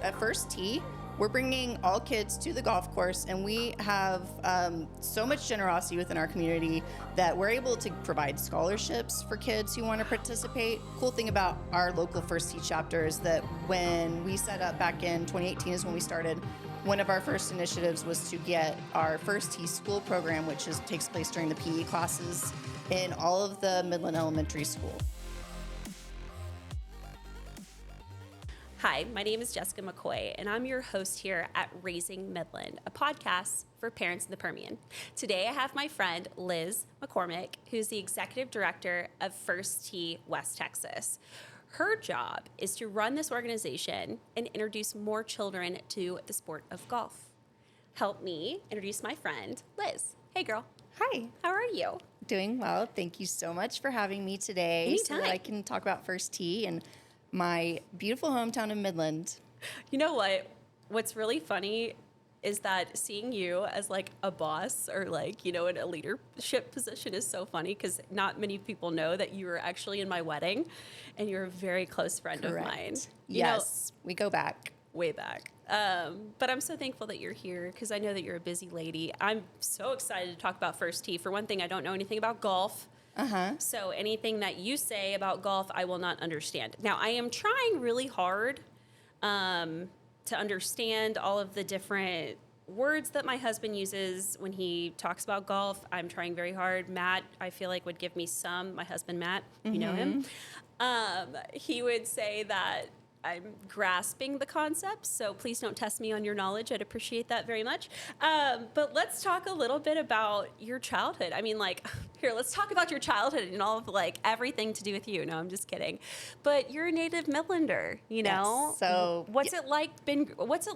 At First Tee, we're bringing all kids to the golf course, and we have so much generosity within our community that we're able to provide scholarships for kids who want to participate. Cool thing about our local First Tee chapter is that when we set up back in 2018 is when we started, one of our first initiatives was to get our First Tee school program, which takes place during the PE classes in all of the Midland Elementary School. Hi, my name is Jessica McCoy, and I'm your host here at Raising Midland, a podcast for parents in the Permian. Today, I have my friend Liz McCormick, who's the executive director of First Tee West Texas. Her job is to run this organization and introduce more children to the sport of golf. Help me introduce my friend, Liz. Hey, girl. Hi. How are you? Doing well. Thank you so much for having me today. Anytime. So that I can talk about First Tee and my beautiful hometown of Midland. You know what? What's really funny is that seeing you as like a boss or like, you know, in a leadership position is so funny because not many people know that you were actually in my wedding and you're a very close friend Correct. of mine. Yes, we go back. Way back. But I'm so thankful that you're here because I know that you're a busy lady. I'm so excited to talk about First Tee. For one thing, I don't know anything about golf. So anything that you say about golf, I will not understand. Now, I am trying really hard to understand all of the different words that my husband uses when he talks about golf. I'm trying very hard. Matt, I feel like, would give me some. My husband, Matt, you know him. He would say that I'm grasping the concepts, so please don't test me on your knowledge. I'd appreciate that very much. But let's talk a little bit about your childhood. I mean, like, here, let's talk about your childhood and all of, like, everything to do with you. No, I'm just kidding. But you're a native Midlander, you know? Yes, so what's it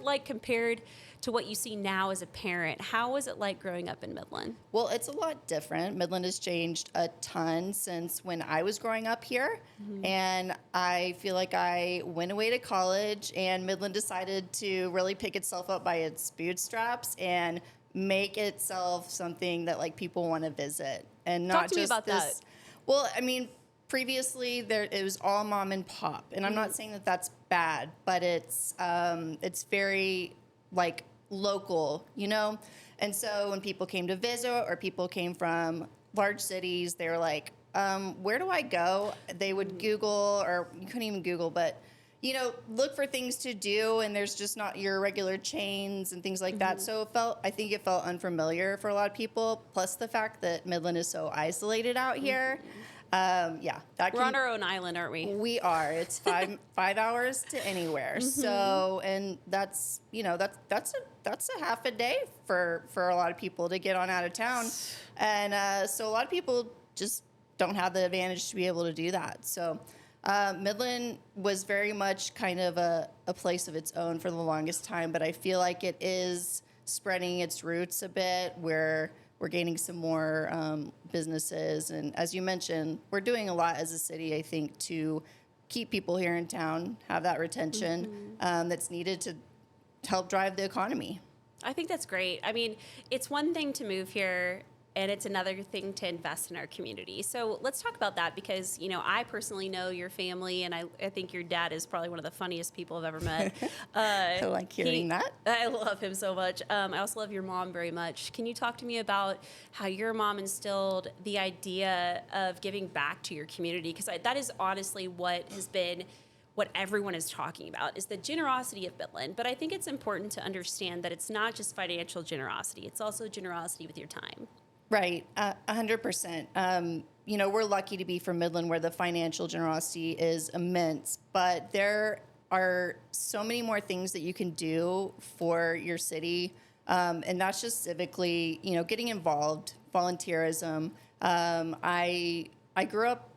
like compared to what you see now as a parent? How was it like growing up in Midland? Well, it's a lot different. Midland has changed a ton since when I was growing up here. And I feel like I went away to college and Midland decided to really pick itself up by its bootstraps and make itself something that like people want to visit. And not Talk to me just about this. that. Well, I mean, previously it was all mom and pop. And I'm not saying that that's bad, but it's very like local, you know? And so when people came to visit or people came from large cities, they were like, where do I go? They would Google, or you couldn't even Google, but, you know, look for things to do, and there's just not your regular chains and things like that. So I think it felt unfamiliar for a lot of people, plus the fact that Midland is so isolated out here. We're on our own island, aren't we? We are. It's 5 hours to anywhere. So, and that's, you know, that's a half a day for a lot of people to get on out of town. And so a lot of people just don't have the advantage to be able to do that. So Midland was very much kind of a place of its own for the longest time, but I feel like it is spreading its roots a bit where we're gaining some more businesses. And as you mentioned, we're doing a lot as a city, I think, to keep people here in town, have that retention that's needed to help drive the economy. I think that's great. I mean, it's one thing to move here, and it's another thing to invest in our community. So let's talk about that because, you know, I personally know your family, and I think your dad is probably one of the funniest people I've ever met. I like hearing that. I love him so much. I also love your mom very much. Can you talk to me about how your mom instilled the idea of giving back to your community? Because that is honestly what has been what everyone is talking about is the generosity of Midland. But I think it's important to understand that it's not just financial generosity. It's also generosity with your time. Right, 100%. You know, we're lucky to be from Midland where the financial generosity is immense, but there are so many more things that you can do for your city, and that's just civically, you know, getting involved, volunteerism. I grew up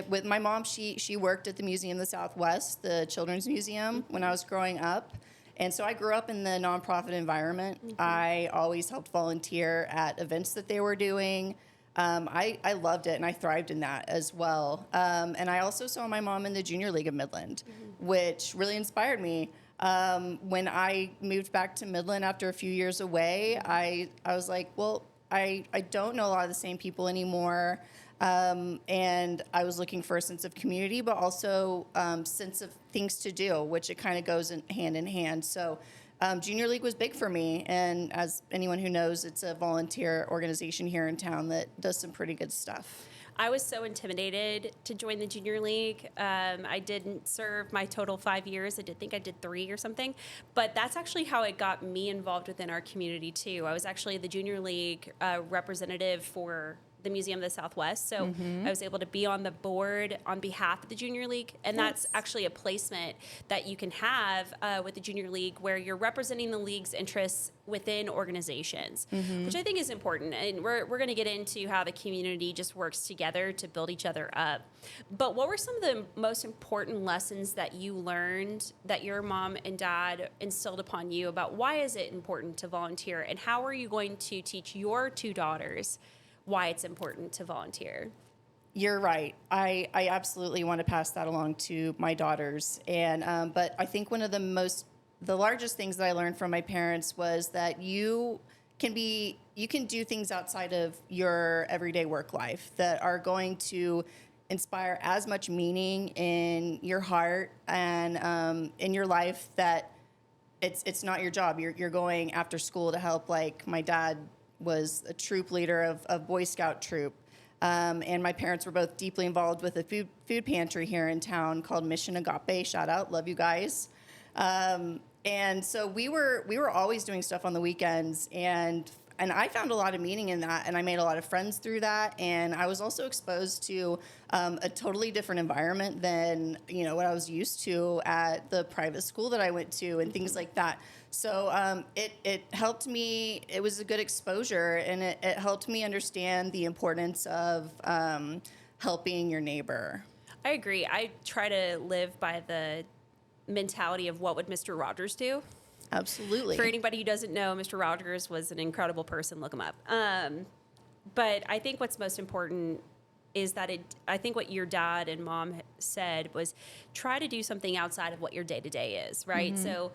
with my mom. She worked at the Museum of the Southwest, the Children's Museum, when I was growing up. And so I grew up in the nonprofit environment. I always helped volunteer at events that they were doing. I loved it, and I thrived in that as well. And I also saw my mom in the Junior League of Midland, which really inspired me. When I moved back to Midland after a few years away, I was like, well, I don't know a lot of the same people anymore. And I was looking for a sense of community, but also sense of things to do, which it kind of goes hand in hand. So Junior League was big for me. And as anyone who knows, it's a volunteer organization here in town that does some pretty good stuff. I was so intimidated to join the Junior League. I didn't serve my total 5 years. I did think I did 3 or something. But that's actually how it got me involved within our community, too. I was actually the Junior League representative for the Museum of the Southwest. So I was able to be on the board on behalf of the Junior League. And that's actually a placement that you can have with the Junior League where you're representing the league's interests within organizations, which I think is important. And we're going to get into how the community just works together to build each other up. But what were some of the most important lessons that you learned that your mom and dad instilled upon you about why is it important to volunteer? And how are you going to teach your 2 daughters why it's important to volunteer? You're right. I absolutely want to pass that along to my daughters. And but I think one of the largest things that I learned from my parents was that you can do things outside of your everyday work life that are going to inspire as much meaning in your heart and in your life that it's not your job. You're going after school to help. Like my dad was a troop leader of Boy Scout troop. And my parents were both deeply involved with a food pantry here in town called Mission Agape. Shout out, love you guys. And so we were always doing stuff on the weekends, and I found a lot of meaning in that, and I made a lot of friends through that. And I was also exposed to a totally different environment than what I was used to at the private school that I went to, and things like that. So it helped me. It was a good exposure, and it helped me understand the importance of helping your neighbor. I agree. I try to live by the mentality of what would Mr. Rogers do. Absolutely. For anybody who doesn't know, Mr. Rogers was an incredible person. Look him up. But I think what's most important is that I think what your dad and mom said was try to do something outside of what your day-to-day is, right? Mm-hmm. So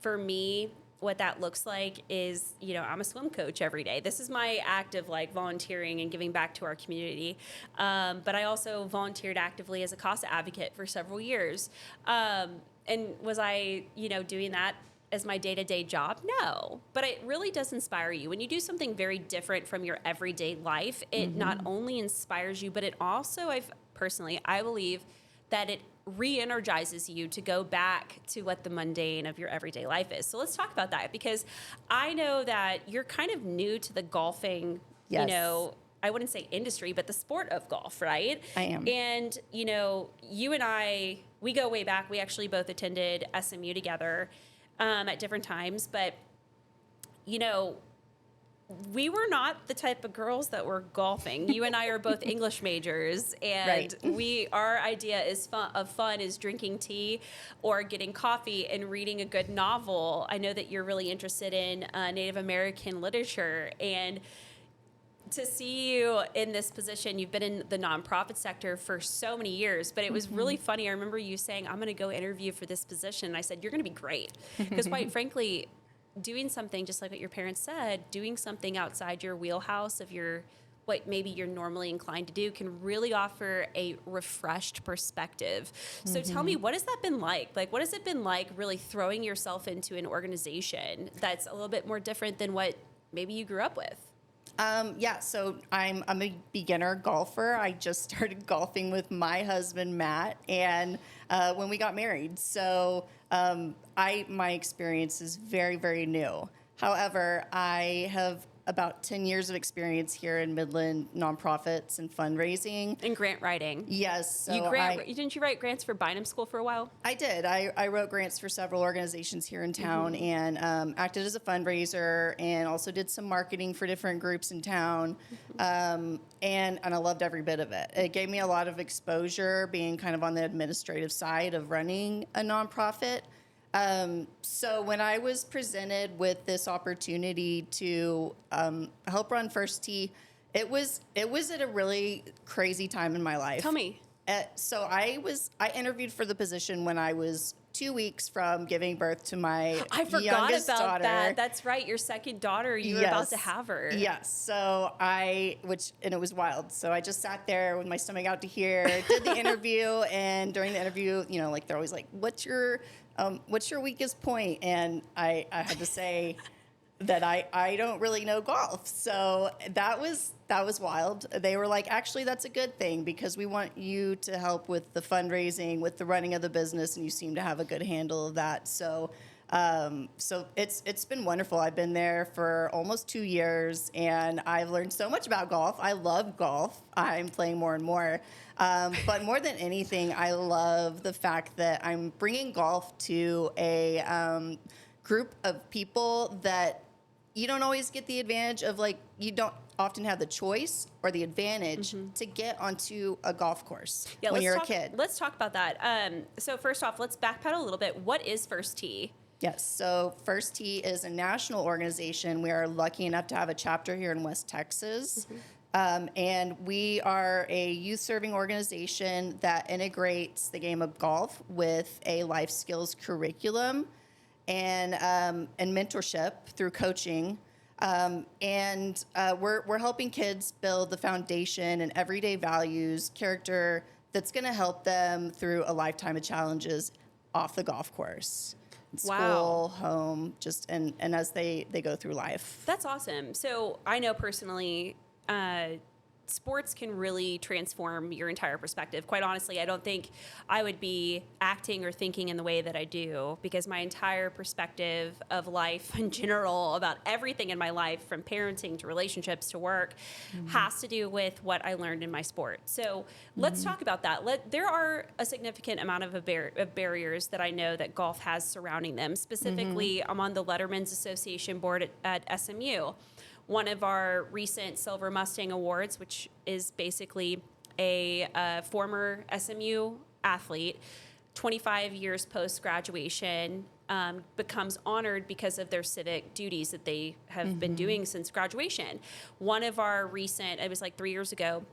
for me, what that looks like is, I'm a swim coach every day. This is my act of volunteering and giving back to our community. But I also volunteered actively as a CASA advocate for several years. And was I, doing that as my day-to-day job? No. But it really does inspire you. When you do something very different from your everyday life, it not only inspires you, but it also, I believe that it re-energizes you to go back to what the mundane of your everyday life is. So let's talk about that, because I know that you're kind of new to the golfing, yes. I wouldn't say industry, but the sport of golf, right? I am. And, you and I, we go way back. We actually both attended SMU together at different times. But, we were not the type of girls that were golfing. You and I are both English majors, and right. Our idea of fun is drinking tea or getting coffee and reading a good novel. I know that you're really interested in Native American literature, and to see you in this position, you've been in the nonprofit sector for so many years, but it was really funny. I remember you saying, I'm going to go interview for this position. And I said, you're going to be great. Because quite frankly, doing something just like what your parents said, doing something outside your wheelhouse of what maybe you're normally inclined to do can really offer a refreshed perspective. So tell me, what has that been like? What has it been like really throwing yourself into an organization that's a little bit more different than what maybe you grew up with? So I'm a beginner golfer. I just started golfing with my husband, Matt, and when we got married. So my experience is very, very new. However, I have about 10 years of experience here in Midland nonprofits and fundraising. And grant writing. Yes. So didn't you write grants for Bynum School for a while? I did. I wrote grants for several organizations here in town and acted as a fundraiser and also did some marketing for different groups in town. And I loved every bit of it. It gave me a lot of exposure being kind of on the administrative side of running a nonprofit. So when I was presented with this opportunity to help run First Tee, it was at a really crazy time in my life. Tell me. So I interviewed for the position when I was 2 weeks from giving birth to my I forgot youngest about daughter. that. That's right. Your second daughter, you were about to have her. Yes. So and it was wild. So I just sat there with my stomach out to here, did the interview, and during the interview, like they're always like, what's your weakest point? And I had to say that I don't really know golf. So that was wild. They were like, actually, that's a good thing because we want you to help with the fundraising, with the running of the business, and you seem to have a good handle of that. So it's been wonderful. I've been there for almost 2 years, and I've learned so much about golf. I love golf. I'm playing more and more. But more than anything, I love the fact that I'm bringing golf to a group of people that you don't always get the advantage of, like, you don't often have the choice or the advantage to get onto a golf course when you're a kid. Let's talk about that. So first off, let's backpedal a little bit. What is First Tee? Yes, so First Tee is a national organization. We are lucky enough to have a chapter here in West Texas. And we are a youth-serving organization that integrates the game of golf with a life skills curriculum and mentorship through coaching. We're helping kids build the foundation and everyday values, character that's going to help them through a lifetime of challenges off the golf course. School, home, and as they go through life. That's awesome. So I know personally, sports can really transform your entire perspective. Quite honestly, I don't think I would be acting or thinking in the way that I do because my entire perspective of life in general, about everything in my life, from parenting to relationships to work, has to do with what I learned in my sport. So let's talk about that. There are a significant amount of barriers that I know that golf has surrounding them. Specifically, I'm on the Letterman's Association board at SMU. One of our recent Silver Mustang Awards, which is basically a former SMU athlete, 25 years post-graduation, becomes honored because of their civic duties that they have been doing since graduation. One of our recent, it was like 3 years ago,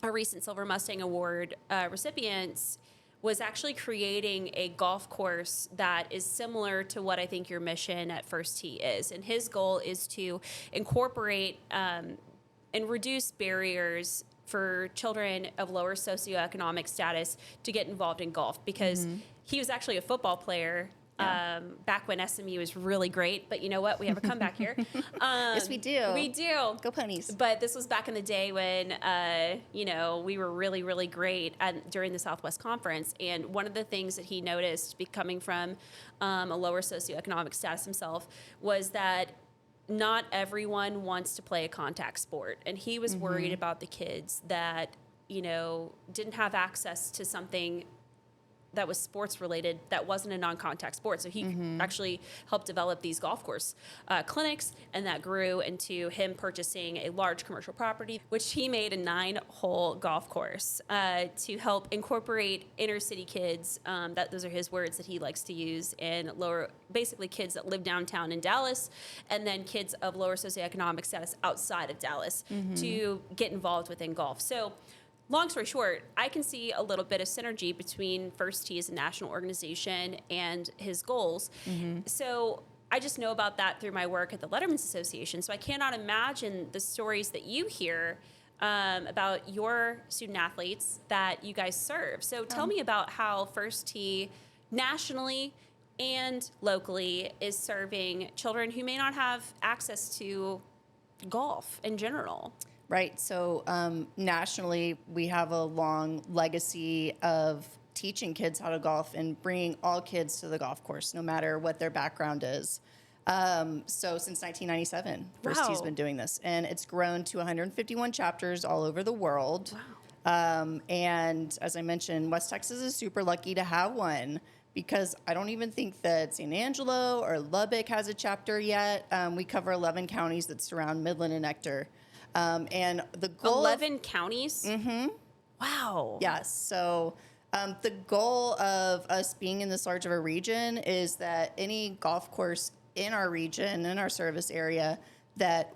our recent Silver Mustang Award recipients was actually creating a golf course that is similar to what I think your mission at First Tee is. And his goal is to incorporate and reduce barriers for children of lower socioeconomic status to get involved in golf because he was actually a football player back when SMU was really great. But you know what? We have a comeback here. Yes, we do. We do. Go Ponies. But this was back in the day when, we were really, really great during the Southwest Conference. And one of the things that he noticed, coming from a lower socioeconomic status himself, was that not everyone wants to play a contact sport. And he was worried about the kids that, didn't have access to something that was sports related that wasn't a non-contact sport. So he actually helped develop these golf course clinics, and that grew into him purchasing a large commercial property, which he made a 9-hole golf course to help incorporate inner city kids. Those are his words that he likes to use, and basically kids that live downtown in Dallas, and then kids of lower socioeconomic status outside of Dallas to get involved within golf. So long story short, I can see a little bit of synergy between First Tee as a national organization and his goals. So I just know about that through my work at the Letterman's Association. So I cannot imagine the stories that you hear about your student athletes that you guys serve. So tell me about how First Tee nationally and locally is serving children who may not have access to golf in general. Right. So nationally, we have a long legacy of teaching kids how to golf and bringing all kids to the golf course, no matter what their background is. So since 1997, First Tee's been doing this, and it's grown to 151 chapters all over the world. Wow. And as I mentioned, West Texas is super lucky to have one because I don't even think that San Angelo or Lubbock has a chapter yet. We cover 11 counties that surround Midland and Ector. And the goal 11 counties? Wow. Yes. So the goal of us being in this large of a region is that any golf course in our region, in our service area, that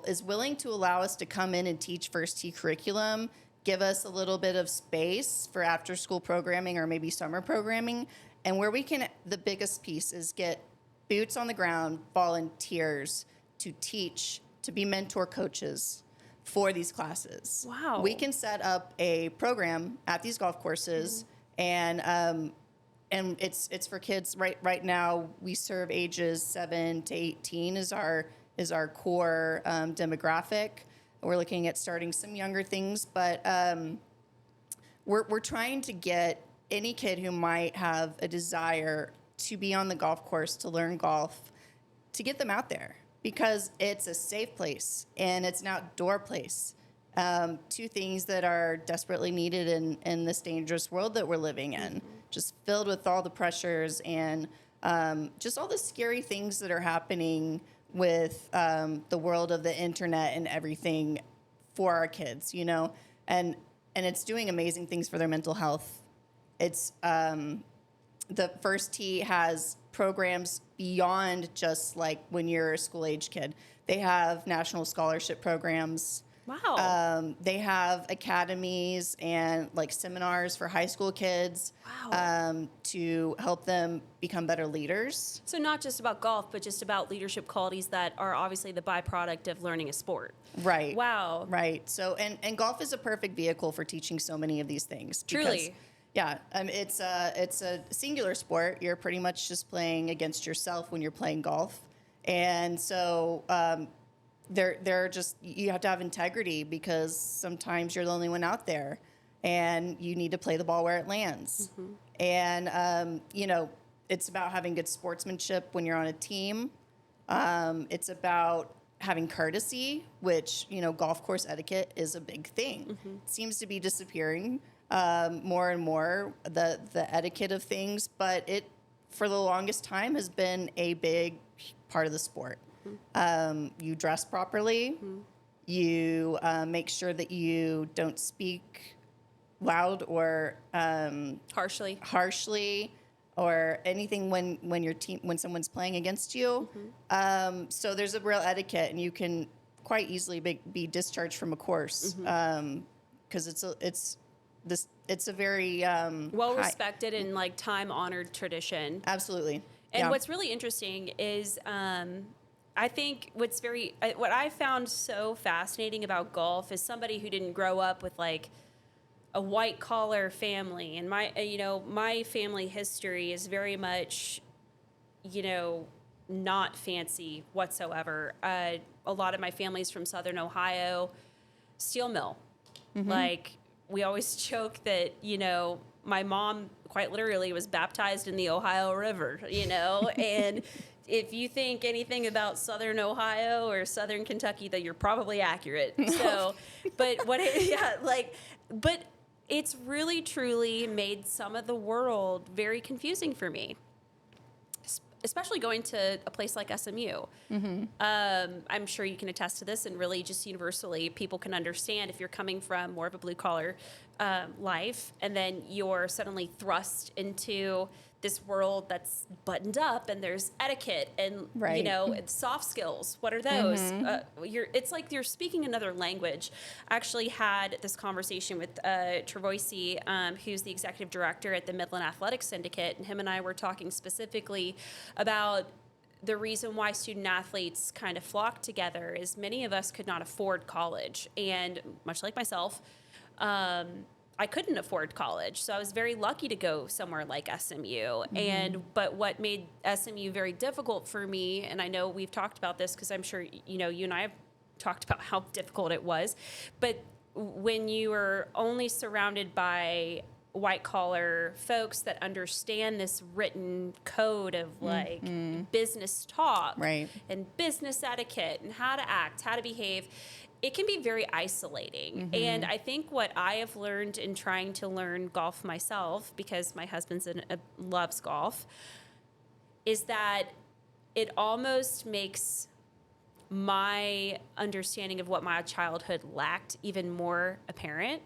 is willing to allow us to come in and teach First Tee curriculum, give us a little bit of space for after school programming or maybe summer programming, And where we can, the biggest piece is get boots on the ground, volunteers to teach, to be mentor coaches for these classes. Wow. We can set up a program at these golf courses, and it's for kids. Right now, we serve ages 7 to 18 is our core demographic. We're looking at starting some younger things, but we're trying to get any kid who might have a desire to be on the golf course, to learn golf, to get them out there, because it's a safe place and it's an outdoor place. Two things that are desperately needed in this dangerous world that we're living in, just filled with all the pressures and just all the scary things that are happening with the world of the internet and everything for our kids, you know, and it's doing amazing things for their mental health. It's the First Tee has programs beyond just like when you're a school age kid. They have national scholarship programs. Wow. They have academies and like seminars for high school kids. Wow. To help them become better leaders. So not just about golf, but just about leadership qualities that are obviously the byproduct of learning a sport. Right. Wow. Right. So and golf is a perfect vehicle for teaching so many of these things. Truly. Yeah, it's a singular sport. You're pretty much just playing against yourself when you're playing golf, and so they're just, you have to have integrity, because sometimes you're the only one out there, and you need to play the ball where it lands. And you know, it's about having good sportsmanship when you're on a team. It's about having courtesy, which, you know, golf course etiquette is a big thing. It seems to be disappearing more and more, the etiquette of things, but it, for the longest time, has been a big part of the sport. You dress properly. You make sure that you don't speak loud or harshly, or anything when someone's playing against you. So there's a real etiquette, and you can quite easily be discharged from a course, because it's a very well respected and like time honored tradition. Absolutely. And what's really interesting is I think what I found so fascinating about golf is somebody who didn't grow up with like a white collar family, and my family history is very much, you know, not fancy whatsoever. A lot of my family's from Southern Ohio, steel mill. Like, we always joke that, you know, my mom quite literally was baptized in the Ohio River, you know, and if you think anything about Southern Ohio or Southern Kentucky, that you're probably accurate. So, but it's really truly made some of the world very confusing for me, especially going to a place like SMU. I'm sure you can attest to this, and really just universally, people can understand if you're coming from more of a blue collar life, and then you're suddenly thrust into this world that's buttoned up, and there's etiquette and you know, soft skills. What are those? It's like you're speaking another language. I actually had this conversation with Travoisi, who's the executive director at the Midland Athletic Syndicate, and him and I were talking specifically about the reason why student athletes kind of flock together is many of us could not afford college, and much like myself, I couldn't afford college, so I was very lucky to go somewhere like SMU. But what made SMU very difficult for me, and I know we've talked about this because I'm sure, you know, you and I have talked about how difficult it was, but when you are only surrounded by white collar folks that understand this written code of like business talk and business etiquette and how to act, how to behave, it can be very isolating. And I think what I have learned in trying to learn golf myself, because my husband loves golf, is that it almost makes my understanding of what my childhood lacked even more apparent.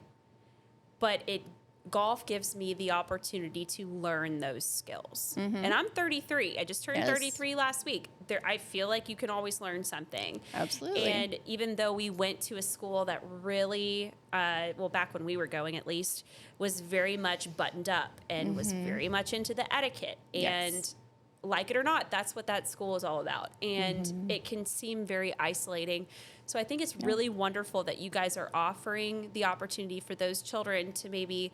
But it golf gives me the opportunity to learn those skills. And I'm 33. I just turned Yes. 33 last week. I feel like you can always learn something. Absolutely. And even though we went to a school that really, well, back when we were going at least, was very much buttoned up and was very much into the etiquette. And Yes. like it or not, that's what that school is all about. And it can seem very isolating. So I think it's really wonderful that you guys are offering the opportunity for those children to maybe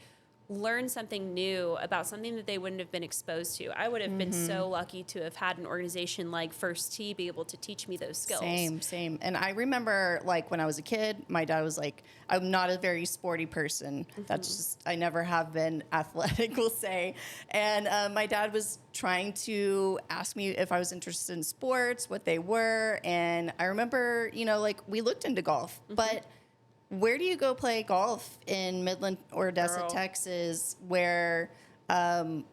learn something new about something that they wouldn't have been exposed to. I would have been so lucky to have had an organization like First Tee be able to teach me those skills. Same. And I remember, like, when I was a kid, my dad was like, I'm not a very sporty person. That's just, I never have been athletic, we'll say. And my dad was trying to ask me if I was interested in sports, what they were. And I remember, like, we looked into golf, but where do you go play golf in Midland or Odessa, Girl. Texas, where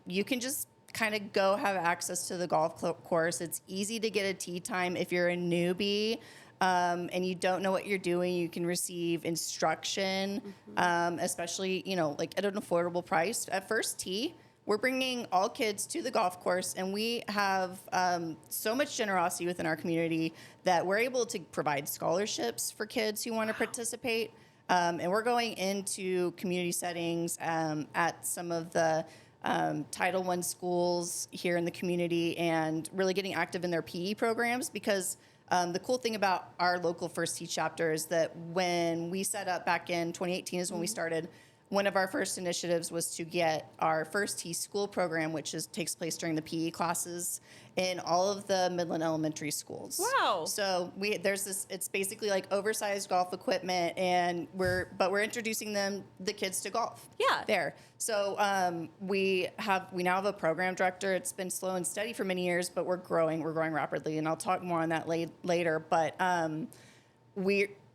you can just kind of go have access to the golf course? It's easy to get a tee time if you're a newbie and you don't know what you're doing. You can receive instruction, especially, like at an affordable price. At First Tee, we're bringing all kids to the golf course, and we have so much generosity within our community that we're able to provide scholarships for kids who want to participate. And we're going into community settings at some of the Title I schools here in the community and really getting active in their PE programs, because the cool thing about our local First Tee chapter is that when we set up back in 2018 is when we started, one of our first initiatives was to get our First Tee school program, which takes place during the PE classes in all of the Midland elementary schools. Wow. So there's this, it's basically like oversized golf equipment, and we're introducing the kids to golf. Yeah. There. So we now have a program director. It's been slow and steady for many years, but we're growing rapidly, and I'll talk more on that later. But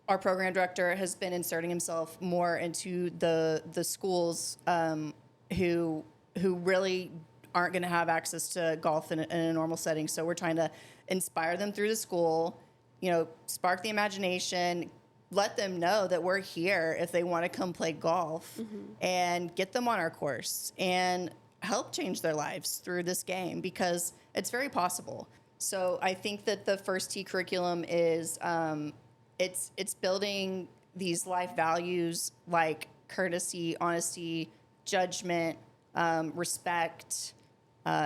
our program director has been inserting himself more into the schools who really aren't going to have access to golf in a normal setting. So we're trying to inspire them through the school, spark the imagination, let them know that we're here if they want to come play golf, and get them on our course and help change their lives through this game, because it's very possible. So I think that the First Tee curriculum is it's building these life values like courtesy, honesty, judgment, respect,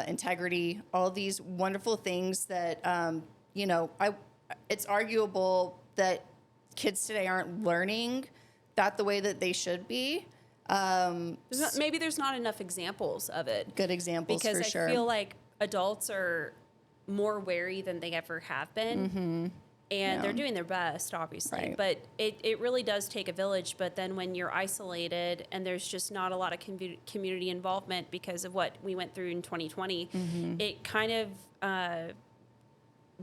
integrity, all these wonderful things that, it's arguable that kids today aren't learning that the way that they should be. Maybe there's not enough examples of it. Good examples, because for sure. I feel like adults are more wary than they ever have been. And they're doing their best, obviously. Right. But it really does take a village. But then when you're isolated and there's just not a lot of community involvement because of what we went through in 2020, it kind of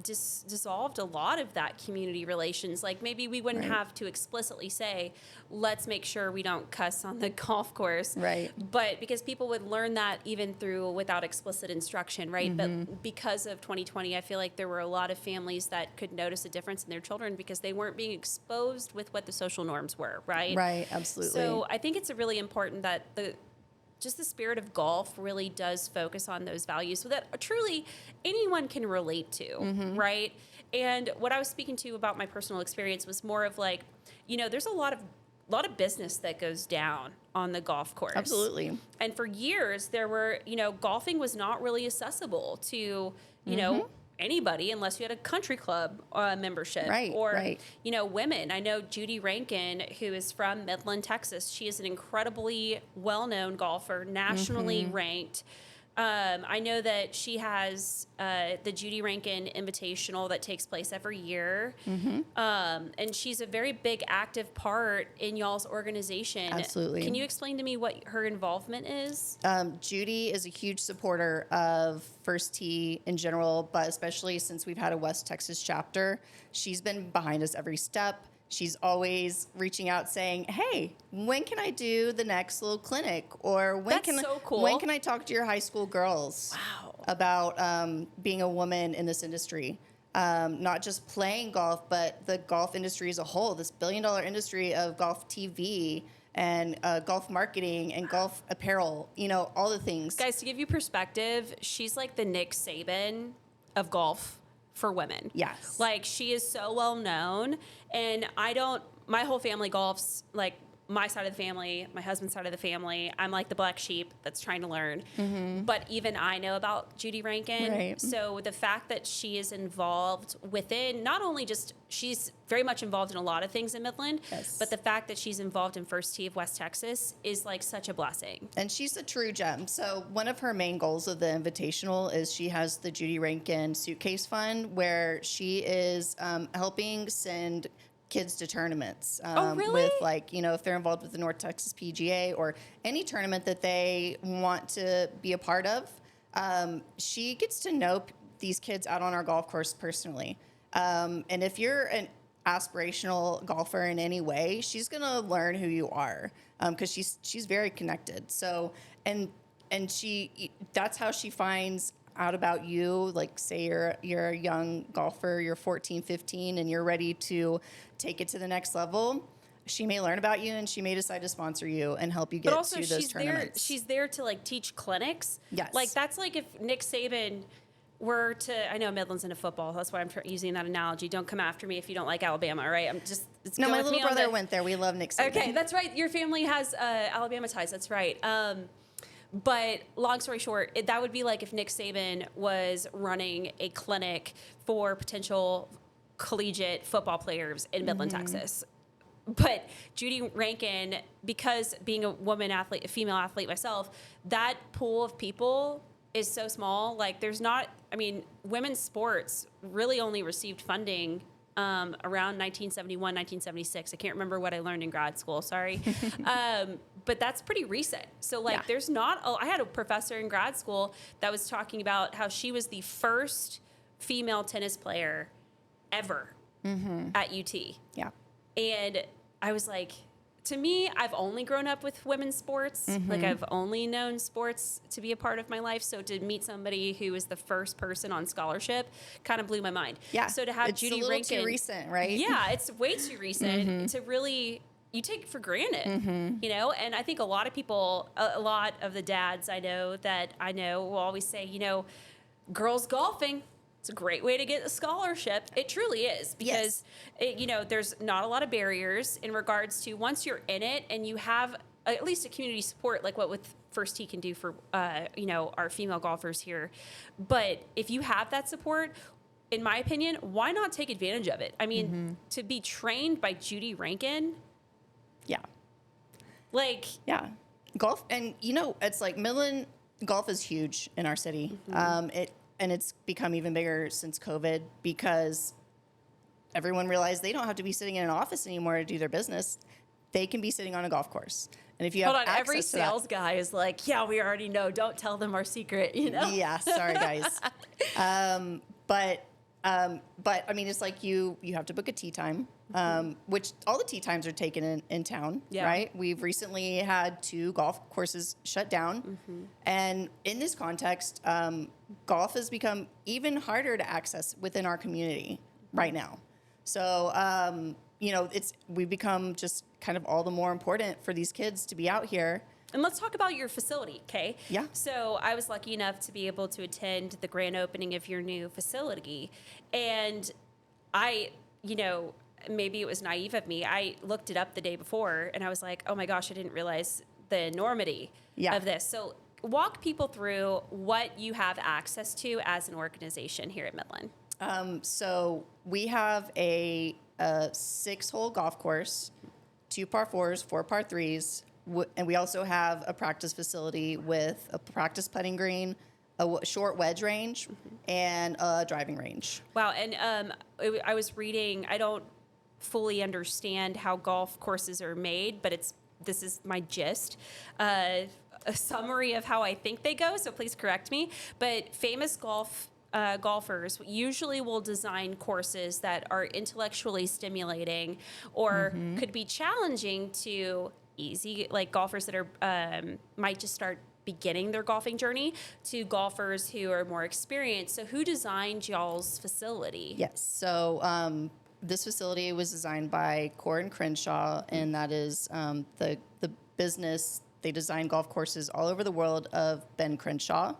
dissolved a lot of that community relations. Like, maybe we wouldn't have to explicitly say, let's make sure we don't cuss on the golf course. Right. But because people would learn that even without explicit instruction, right? But because of 2020, I feel like there were a lot of families that could notice a difference in their children because they weren't being exposed with what the social norms were, right? Right, absolutely. So I think it's really important that the spirit of golf really does focus on those values so that truly anyone can relate to, right? And what I was speaking to about my personal experience was more of like, there's a lot of business that goes down on the golf course. Absolutely. And for years there were, golfing was not really accessible to, anybody unless you had a country club membership, or women. I know Judy Rankin, who is from Midland, Texas. She is an incredibly well-known golfer, nationally ranked. I know that she has the Judy Rankin Invitational that takes place every year. And she's a very big active part in y'all's organization. Absolutely. Can you explain to me what her involvement is? Judy is a huge supporter of First Tee in general, but especially since we've had a West Texas chapter, she's been behind us every step. She's always reaching out saying, hey, when can I do the next little clinic? Or when when can I talk to your high school girls about being a woman in this industry? Not just playing golf, but the golf industry as a whole, this $1 billion industry of golf TV and golf marketing and golf apparel, all the things. Guys, to give you perspective, she's like the Nick Saban of golf for women. Yes. Like, she is so well known, and my whole family golfs, like my side of the family, my husband's side of the family. I'm like the black sheep that's trying to learn. But even I know about Judy Rankin. Right. So the fact that she is involved within, not only just, she's very much involved in a lot of things in Midland, Yes. but the fact that she's involved in First Tee of West Texas is like such a blessing. And she's a true gem. So one of her main goals of the Invitational is she has the Judy Rankin Suitcase Fund, where she is helping send kids to tournaments. Oh, really? With if they're involved with the North Texas PGA or any tournament that they want to be a part of, she gets to know these kids out on our golf course personally. And if you're an aspirational golfer in any way, she's going to learn who you are, because she's very connected. So, and that's how she finds out about you. Like, say you're a young golfer, you're 14, 15, and you're ready to take it to the next level. She may learn about you, and she may decide to sponsor you and help you get But also, to those tournaments. she's there to like teach clinics. Yes. Like, that's like if Nick Saban were to, I know Midland's into football. That's why I'm using that analogy. Don't come after me if you don't like Alabama, all right? No, my little brother went there. We love Nick Saban. Okay, that's right. Your family has Alabama ties. That's right. But long story short, that would be like if Nick Saban was running a clinic for potential collegiate football players in Midland, Texas. But Judy Rankin, because being a woman athlete, a female athlete myself, that pool of people is so small. Like, there's not, women's sports really only received funding around 1971, 1976. I can't remember what I learned in grad school. Sorry. But that's pretty recent. So there's not, I had a professor in grad school that was talking about how she was the first female tennis player ever at UT. Yeah. And I was like, to me, I've only grown up with women's sports. Like, I've only known sports to be a part of my life. So to meet somebody who was the first person on scholarship kind of blew my mind. Yeah. So to have it's Judy a little Rankin, too recent, right? Yeah, it's way too recent to really, you take it for granted, And I think a lot of people, a lot of the dads I know will always say, girls golfing, it's a great way to get a scholarship. It truly is, because there's not a lot of barriers in regards to once you're in it and you have at least a community support, like what with First Tee can do for our female golfers here. But if you have that support, in my opinion, why not take advantage of it? To be trained by Judy Rankin. Yeah. Yeah. Golf, and it's like Midland golf is huge in our city. And it's become even bigger since COVID, because everyone realized they don't have to be sitting in an office anymore to do their business. They can be sitting on a golf course. And if you have access every sales guy is like, yeah, we already know. Don't tell them our secret, Yeah, sorry guys. But it's like you have to book a tee time, which all the tee times are taken in town, right? We've recently had 2 golf courses shut down. And in this context, golf has become even harder to access within our community right now. So, we've become just kind of all the more important for these kids to be out here. And let's talk about your facility, okay? Yeah. So I was lucky enough to be able to attend the grand opening of your new facility. And I, maybe it was naive of me. I looked it up the day before and I was like, oh my gosh, I didn't realize the enormity of this. So walk people through what you have access to as an organization here at Midland. So we have a 6-hole golf course, 2 par 4s, 4 par 3s. And we also have a practice facility with a practice putting green, a short wedge range, and a driving range. Wow. And I was reading, I don't fully understand how golf courses are made, but this is my gist. A summary of how I think they go, so please correct me. But famous golfers usually will design courses that are intellectually stimulating or could be challenging to easy, like golfers that are might just start beginning their golfing journey, to golfers who are more experienced. So who designed y'all's facility? Yes. So this facility was designed by Crenshaw, and that is the business. They design golf courses all over the world of Ben Crenshaw,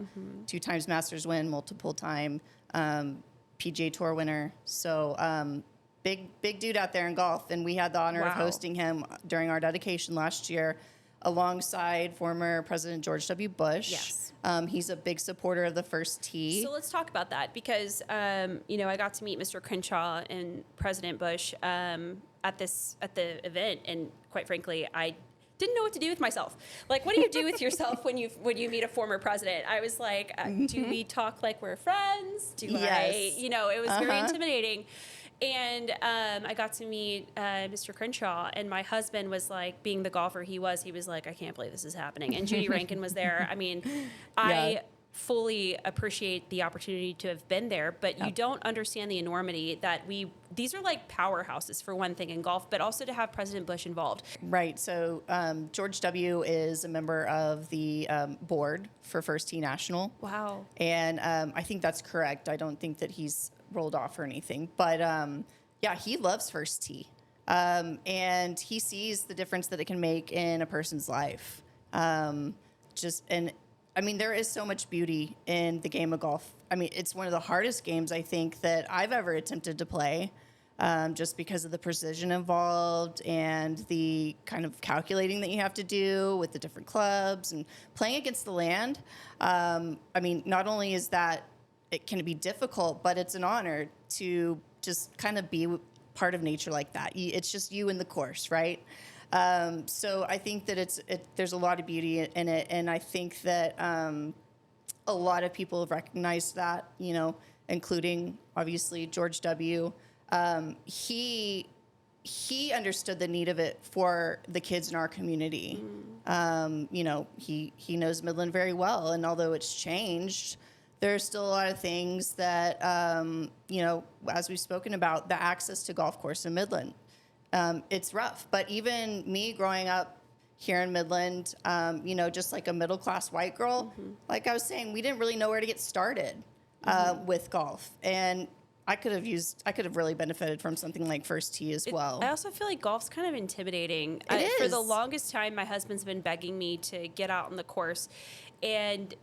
2 times Masters win, multiple time PGA Tour winner. So big dude out there in golf, and we had the honor of hosting him during our dedication last year, alongside former President George W. Bush. Yes. He's a big supporter of the first tee. So let's talk about that because, I got to meet Mr. Crenshaw and President Bush at the event. And quite frankly, I didn't know what to do with myself. Like, what do you do with yourself when you meet a former president? I was like, do we talk like we're friends? Yes. It was very intimidating. And I got to meet Mr. Crenshaw, and my husband was like, being the golfer he was like, I can't believe this is happening. And Judy Rankin was there. I mean, I fully appreciate the opportunity to have been there, but you don't understand the enormity that these are like powerhouses for one thing in golf, but also to have President Bush involved. Right. So George W. is a member of the board for First Tee National. Wow. And I think that's correct. I don't think that he's rolled off or anything, but he loves First Tee. And he sees the difference that it can make in a person's life. There is so much beauty in the game of golf. I mean, it's one of the hardest games, I think, that I've ever attempted to play, just because of the precision involved and the kind of calculating that you have to do with the different clubs and playing against the land. Not only is that it can be difficult, but it's an honor to just kind of be part of nature like that. It's just you and the course, right? So I think that there's a lot of beauty in it, and I think that a lot of people have recognized that, including obviously George W. He understood the need of it for the kids in our community. He knows Midland very well, and although it's changed, there's still a lot of things that as we've spoken about, the access to golf course in Midland. It's rough, but even me growing up here in Midland, just like a middle-class white girl, like I was saying, we didn't really know where to get started with golf. And I could have really benefited from something like First Tee as well. I also feel like golf's kind of intimidating. It is. For the longest time, my husband's been begging me to get out on the course. And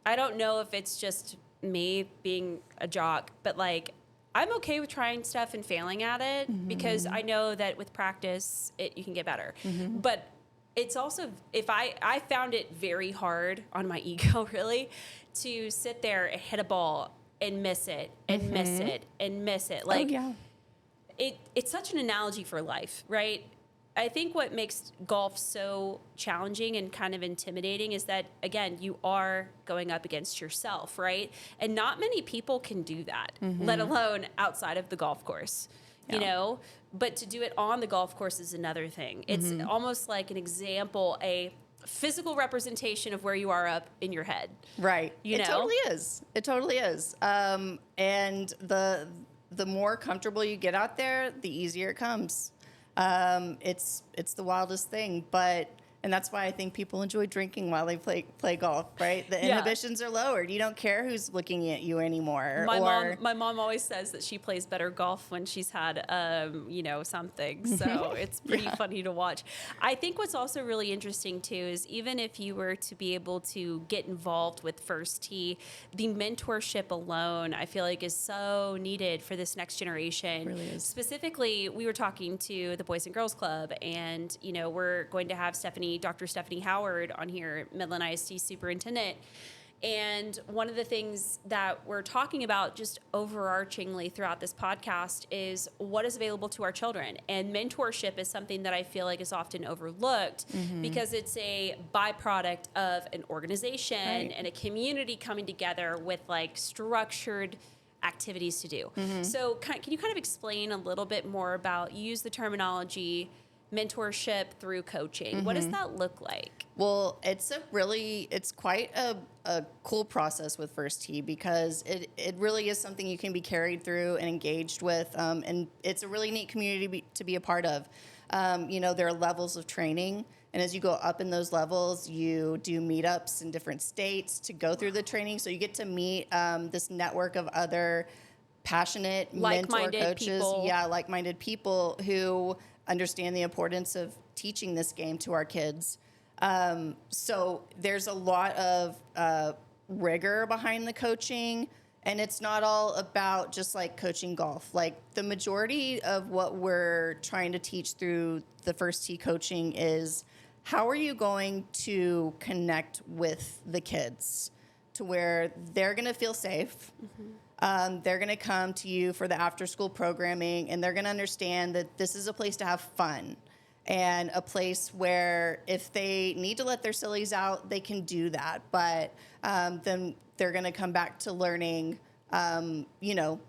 I don't know if it's just me being a jock, but like, I'm okay with trying stuff and failing at it because I know that with practice, you can get better. But it's also, if I found it very hard on my ego, really, to sit there and hit a ball and miss it and miss it and miss it. Like, it's such an analogy for life, right? I think what makes golf so challenging and kind of intimidating is that, again, you are going up against yourself, right? And not many people can do that, let alone outside of the golf course, But to do it on the golf course is another thing. It's almost like an example, a physical representation of where you are up in your head. Right. It totally is. It totally is. And the more comfortable you get out there, the easier it comes. It's the wildest thing, and that's why I think people enjoy drinking while they play golf, right? The inhibitions are lowered. You don't care who's looking at you anymore. My mom always says that she plays better golf when she's had, something. So it's pretty funny to watch. I think what's also really interesting too is even if you were to be able to get involved with First Tee, the mentorship alone, I feel like is so needed for this next generation. It really is. Specifically, we were talking to the Boys and Girls Club, and we're going to have Dr. Stephanie Howard on here, Midland ISD superintendent. And one of the things that we're talking about just overarchingly throughout this podcast is what is available to our children. And mentorship is something that I feel like is often overlooked because it's a byproduct of an organization and a community coming together with like structured activities to do. So can you kind of explain a little bit more about, you use the terminology mentorship through coaching. What does that look like? Well, it's quite a cool process with First Tee because it really is something you can be carried through and engaged with, and it's a really neat community to be a part of. There are levels of training, and as you go up in those levels, you do meetups in different states to go through the training. So you get to meet this network of other passionate mentor Like-minded coaches. people. Yeah, like-minded people who understand the importance of teaching this game to our kids. So there's a lot of rigor behind the coaching, and it's not all about just like coaching golf. Like the majority of what we're trying to teach through the First Tee coaching is how are you going to connect with the kids to where they're going to feel safe. They're going to come to you for the after school programming, and they're going to understand that this is a place to have fun and a place where if they need to let their sillies out, they can do that. But then they're going to come back to learning, you know,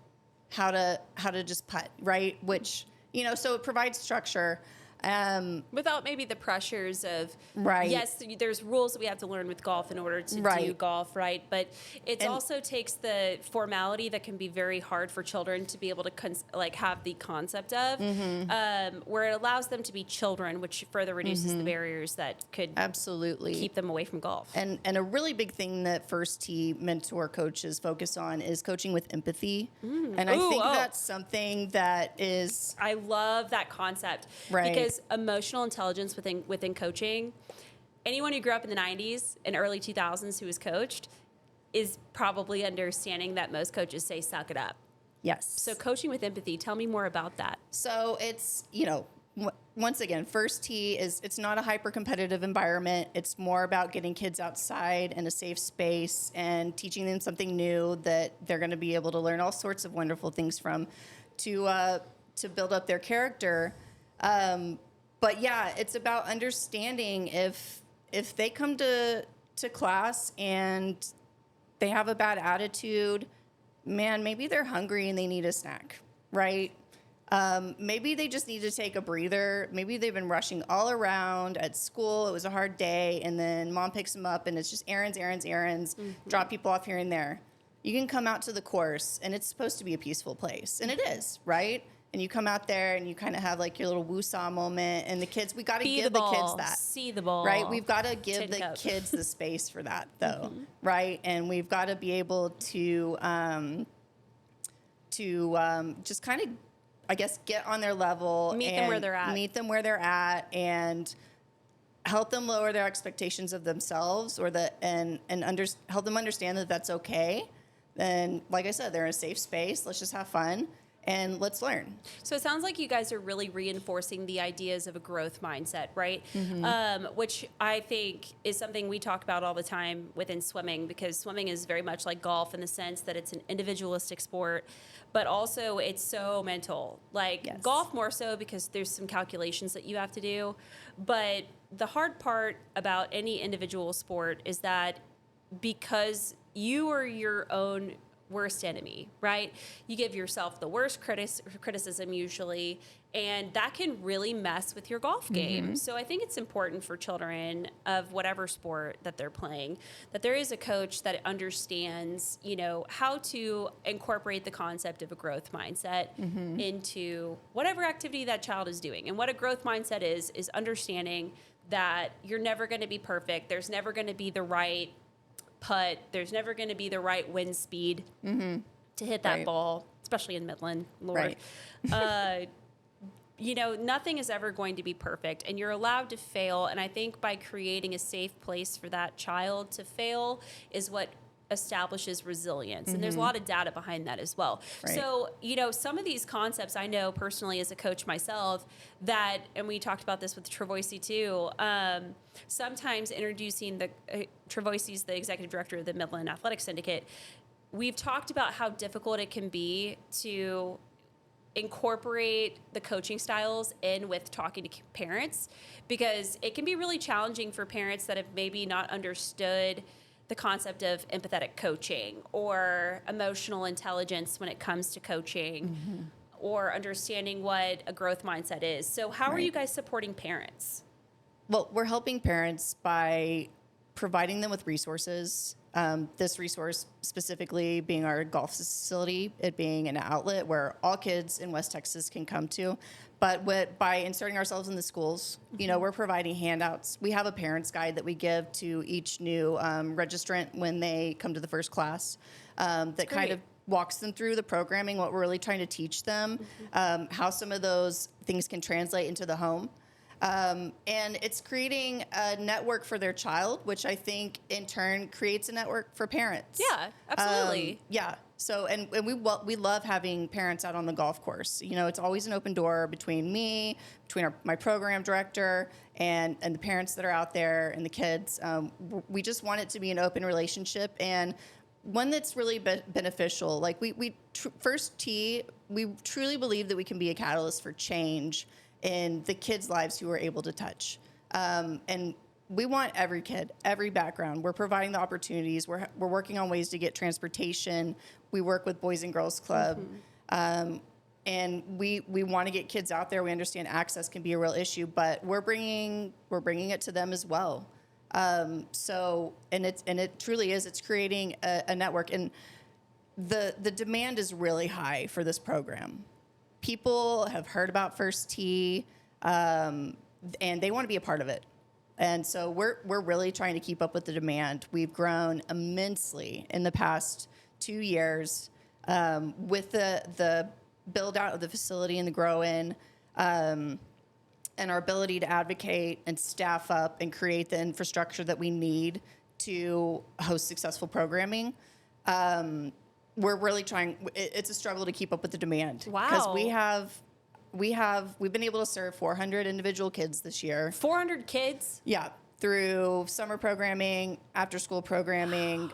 how to just putt, right? Which, you know, so it provides structure. Without maybe the pressures of, Right. yes, there's rules that we have to learn with golf in order to do Right. golf, right? But it And- also takes the formality that can be very hard for children to be able to have the concept of, where it allows them to be children, which further reduces the barriers that could Absolutely. keep them away from golf. And a really big thing that First Tee mentor coaches focus on is coaching with empathy. And I Ooh, think oh. that's something that is I love that concept Right. because emotional intelligence within coaching, anyone who grew up in the 90s and early 2000s who was coached is probably understanding that most coaches say suck it up. yes. So coaching with empathy, tell me more about that. So it's, you know, once again, First Tee it's not a hyper competitive environment. It's more about getting kids outside in a safe space and teaching them something new that they're going to be able to learn all sorts of wonderful things from to build up their character. But yeah, it's about understanding if they come to class and they have a bad attitude, man, maybe they're hungry and they need a snack, right? Maybe they just need to take a breather. Maybe they've been rushing all around at school. It was a hard day, and then mom picks them up, and it's just errands, drop people off here and there. You can come out to the course, and it's supposed to be a peaceful place, and it is, right? And you come out there, and you kind of have like your little woo-saw moment, and the kids, we got to Be give the the kids ball, that. see the ball. Right, we've got to give Tin the cup. kids the space for that, though, right? And we've got to be able to just kind of, I guess, get on their level, Meet them and where they're at. meet them where they're at, and help them lower their expectations of themselves, or help them understand that that's okay. Then, like I said, they're in a safe space. Let's just have fun. And let's learn. So it sounds like you guys are really reinforcing the ideas of a growth mindset, right? Which I think is something we talk about all the time within swimming, because swimming is very much like golf in the sense that it's an individualistic sport, but also it's so mental. Like Yes. golf more so because there's some calculations that you have to do. But the hard part about any individual sport is that because you are your own worst enemy, right? You give yourself the worst criticism usually, and that can really mess with your golf game. So I think it's important for children of whatever sport that they're playing that there is a coach that understands, you know, how to incorporate the concept of a growth mindset into whatever activity that child is doing. And what a growth mindset is understanding that you're never going to be perfect. There's never going to be the right putt. There's never going to be the right wind speed to hit that Right. ball, especially in Midland, Lord. Right. You know, nothing is ever going to be perfect, and you're allowed to fail. And I think by creating a safe place for that child to fail is what establishes resilience. And there's a lot of data behind that as well. Right. So, you know, some of these concepts I know personally as a coach myself that, and we talked about this with Travoisi too, sometimes introducing Travoisi's the executive director of the Midland Athletic Syndicate. We've talked about how difficult it can be to incorporate the coaching styles in with talking to parents, because it can be really challenging for parents that have maybe not understood the concept of empathetic coaching or emotional intelligence when it comes to coaching or understanding what a growth mindset is. So how are Right. you guys supporting parents? Well, we're helping parents by providing them with resources. This resource specifically being our golf facility, it being an outlet where all kids in West Texas can come to. But by inserting ourselves in the schools, you know, we're providing handouts. We have a parent's guide that we give to each new registrant when they come to the first class that kind great. of walks them through the programming, what we're really trying to teach them, how some of those things can translate into the home. And it's creating a network for their child, which I think in turn creates a network for parents. Yeah, absolutely. Yeah. So, and we love having parents out on the golf course. You know, it's always an open door between me, between my program director, and the parents that are out there and the kids. We just want it to be an open relationship and one that's really beneficial. Like First Tee, we truly believe that we can be a catalyst for change in the kids' lives who are able to touch. And we want every kid, every background. We're providing the opportunities. We're working on ways to get transportation. We work with Boys and Girls Club. And we want to get kids out there. We understand access can be a real issue, but we're bringing it to them as well. So it truly is. It's creating a network, and the demand is really high for this program. People have heard about First Tee, and they want to be a part of it. And so we're really trying to keep up with the demand. We've grown immensely in the past 2 years with the build out of the facility and the grow in, and our ability to advocate and staff up and create the infrastructure that we need to host successful programming. We're really trying. It's a struggle to keep up with the demand. Wow. Because we've been able to serve 400 individual kids this year. 400 kids? Yeah, through summer programming, after school programming,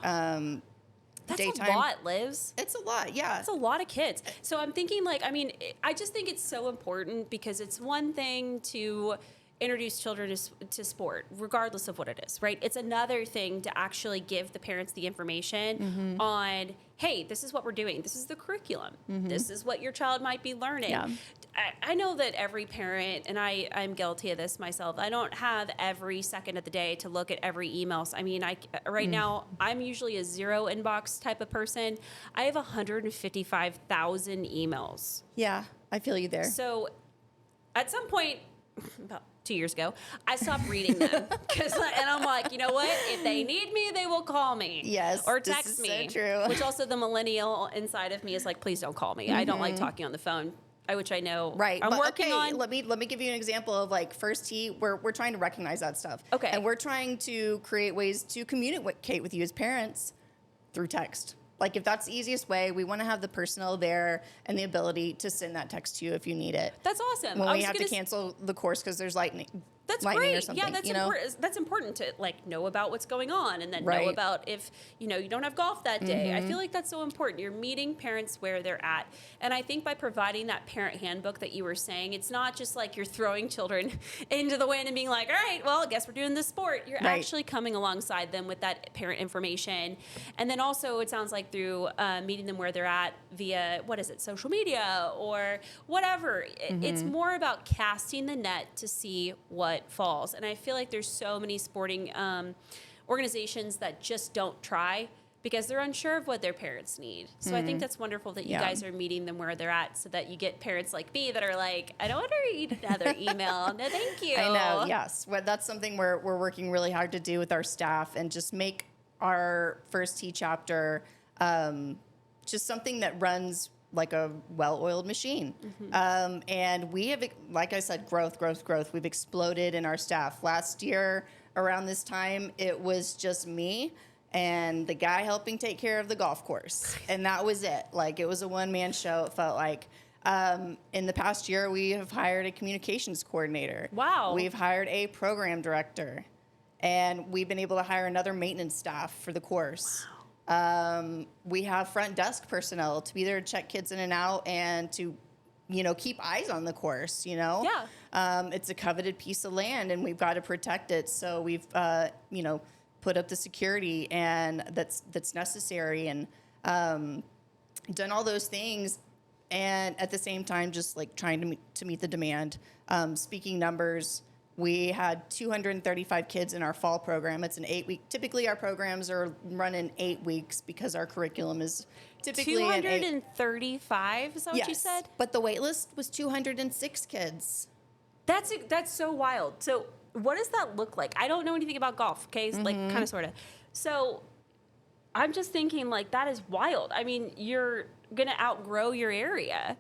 That's daytime. a lot, Liz. It's a lot, yeah. It's a lot of kids. So I'm thinking, I just think it's so important because it's one thing to introduce children to sport, regardless of what it is, right? It's another thing to actually give the parents the information on, hey, this is what we're doing. This is the curriculum. This is what your child might be learning. Yeah. I know that every parent, and I'm guilty of this myself, I don't have every second of the day to look at every email. So, right now, I'm usually a zero inbox type of person. I have 155,000 emails. Yeah, I feel you there. So at some point, about 2 years ago, I stopped reading them and I'm like, you know what? If they need me, they will call me. Yes, or this text is me. so true. Which also the millennial inside of me is like, please don't call me. I don't like talking on the phone. Which I know. Right. I'm but working on. Let me give you an example of like First Tee. We're trying to recognize that stuff. Okay. And we're trying to create ways to communicate with you as parents through text. Like if that's the easiest way, we want to have the personnel there and the ability to send that text to you if you need it. That's awesome. When we have to cancel the course because there's lightning. That's lightning great. Or something, Yeah, that's important. That's important to know about what's going on, and then know about if you don't have golf that day. I feel like that's so important. You're meeting parents where they're at, and I think by providing that parent handbook that you were saying, it's not just like you're throwing children into the wind and being like, all right, well, I guess we're doing this sport. You're actually coming alongside them with that parent information, and then also it sounds like through meeting them where they're at via social media or whatever. It's more about casting the net to see what falls. And I feel like there's so many sporting organizations that just don't try because they're unsure of what their parents need. So I think that's wonderful that you guys are meeting them where they're at so that you get parents like me that are like, I don't want to read another email. No, thank you. I know, yes. Well, that's something we're working really hard to do with our staff and just make our First Tee chapter just something that runs like a well-oiled machine. And we have, like I said, growth. We've exploded in our staff. Last year, around this time, it was just me and the guy helping take care of the golf course. And that was it. Like, it was a one-man show, it felt like. In the past year, we have hired a communications coordinator. Wow. We've hired a program director. And we've been able to hire another maintenance staff for the course. Wow. We have front desk personnel to be there to check kids in and out and to, keep eyes on the course, Yeah. It's a coveted piece of land and we've got to protect it. So we've, put up the security and that's necessary and, done all those things. And at the same time, just like trying to meet the demand. Speaking numbers, we had 235 kids in our fall program. It's an 8-week. Typically, our programs are run in 8 weeks because our curriculum is typically 235. Is that what you said? But the wait list was 206 kids. That's so wild. So what does that look like? I don't know anything about golf. Okay, like kind of sort of. So I'm just thinking, like, that is wild. I mean, you're going to outgrow your area,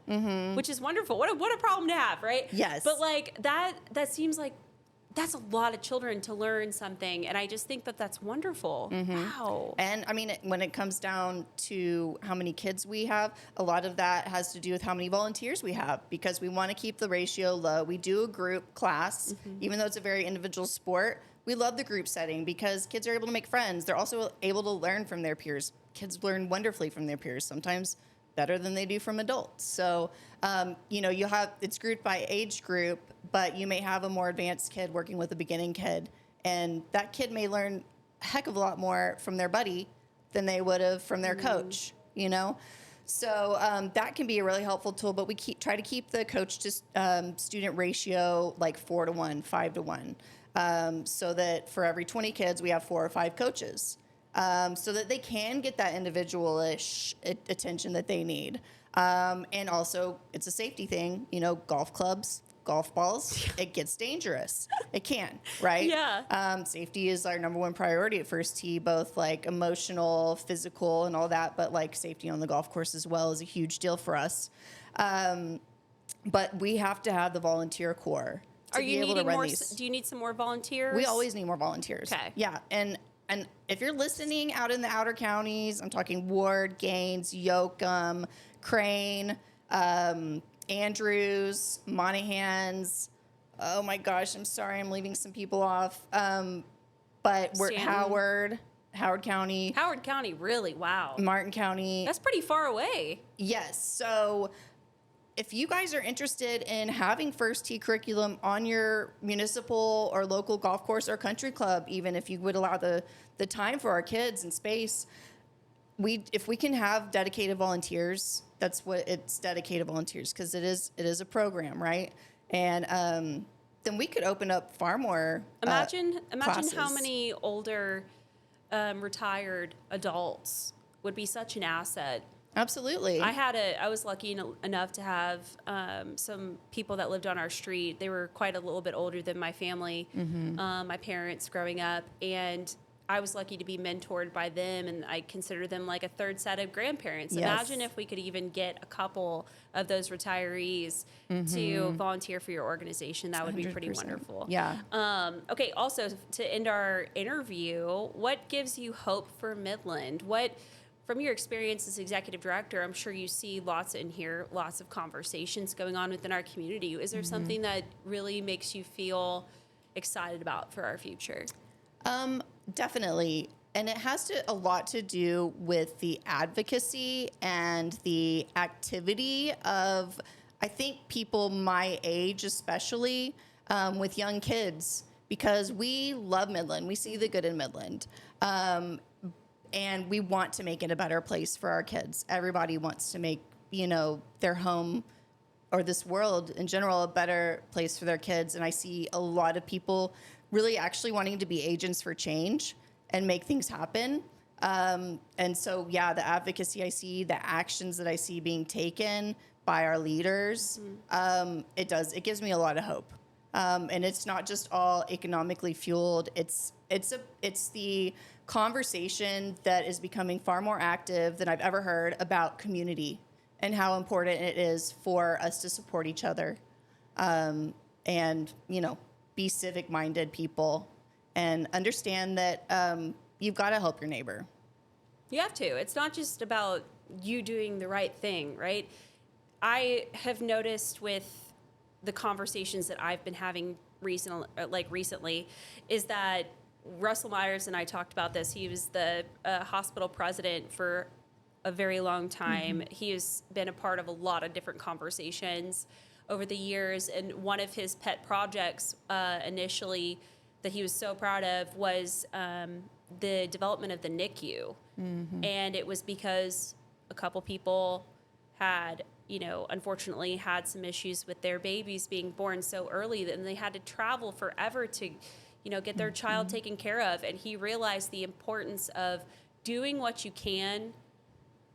which is wonderful. What a problem to have, right? Yes. But, like, that seems like that's a lot of children to learn something. And I just think that that's wonderful. Wow. And I mean, when it comes down to how many kids we have, a lot of that has to do with how many volunteers we have, because we want to keep the ratio low. We do a group class, even though it's a very individual sport. We love the group setting because kids are able to make friends. They're also able to learn from their peers. Kids learn wonderfully from their peers, sometimes better than they do from adults. So, you have, it's grouped by age group, but you may have a more advanced kid working with a beginning kid. And that kid may learn a heck of a lot more from their buddy than they would have from their coach, So that can be a really helpful tool, but we try to keep the coach to student ratio like 4-to-1, 5-to-1. So that for every 20 kids, we have 4 or 5 coaches, so that they can get that individual-ish attention that they need. And also, it's a safety thing, golf clubs, golf balls, it gets dangerous. It can, right? Yeah. Safety is our number one priority at First Tee, both like emotional, physical, and all that, but like safety on the golf course as well is a huge deal for us. But we have to have the volunteer core. Are you needing more? Do you need some more volunteers? We always need more volunteers. Okay. Yeah, and if you're listening out in the outer counties, I'm talking Ward, Gaines, Yoakum, Crane, Andrews, Monahans. Oh my gosh, I'm sorry, I'm leaving some people off. But we're Howard County. Howard County, really? Wow. Martin County. That's pretty far away. Yes. So if you guys are interested in having First Tee curriculum on your municipal or local golf course or country club, even if you would allow the time for our kids and space, if we can have dedicated volunteers, that's what it's, dedicated volunteers, because it is a program, right? And then we could open up far more Imagine classes. how many older retired adults would be such an asset. Absolutely. I was lucky enough to have some people that lived on our street. They were quite a little bit older than my family, my parents growing up, and I was lucky to be mentored by them, and I consider them like a third set of grandparents. Yes. Imagine if we could even get a couple of those retirees to volunteer for your organization. That would be pretty 100%. wonderful. Yeah. Okay, also, to end our interview, what gives you hope for Midland? From your experience as executive director, I'm sure you see lots of conversations going on within our community. Is there something that really makes you feel excited about for our future? Definitely. And it has a lot to do with the advocacy and the activity of, I think, people my age, especially with young kids, because we love Midland. We see the good in Midland. And we want to make it a better place for our kids. Everybody wants to make, their home or this world in general a better place for their kids. And I see a lot of people really actually wanting to be agents for change and make things happen. And so, yeah, the advocacy I see, the actions that I see being taken by our leaders, it gives me a lot of hope. And it's not just all economically fueled. It's the conversation that is becoming far more active than I've ever heard about community and how important it is for us to support each other, and be civic-minded people and understand that you've got to help your neighbor. You have to. It's not just about you doing the right thing, right? I have noticed with the conversations that I've been having recently is that Russell Myers and I talked about this. He was the hospital president for a very long time. He has been a part of a lot of different conversations over the years. And one of his pet projects initially that he was so proud of was the development of the NICU. And it was because a couple people had, unfortunately had some issues with their babies being born so early, and they had to travel forever to get their child taken care of. And he realized the importance of doing what you can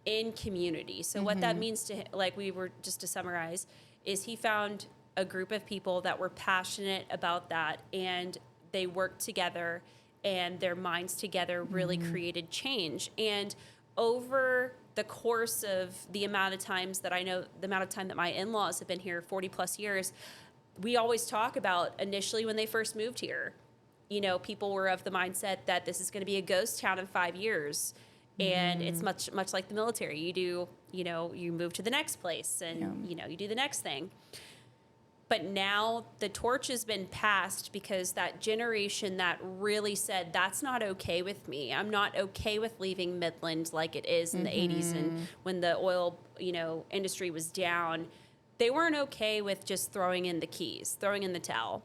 in community. So what that means to to summarize, is he found a group of people that were passionate about that, and they worked together and their minds together really created change. And over the course of the amount of time that my in-laws have been here, 40 plus years, we always talk about initially when they first moved here, people were of the mindset that this is going to be a ghost town in 5 years. And it's much like the military. You move to the next place and, you do the next thing. But now the torch has been passed because that generation that really said, that's not okay with me. I'm not okay with leaving Midland like it is in the 80s and when the oil, industry was down. They weren't okay with just throwing in the keys, throwing in the towel.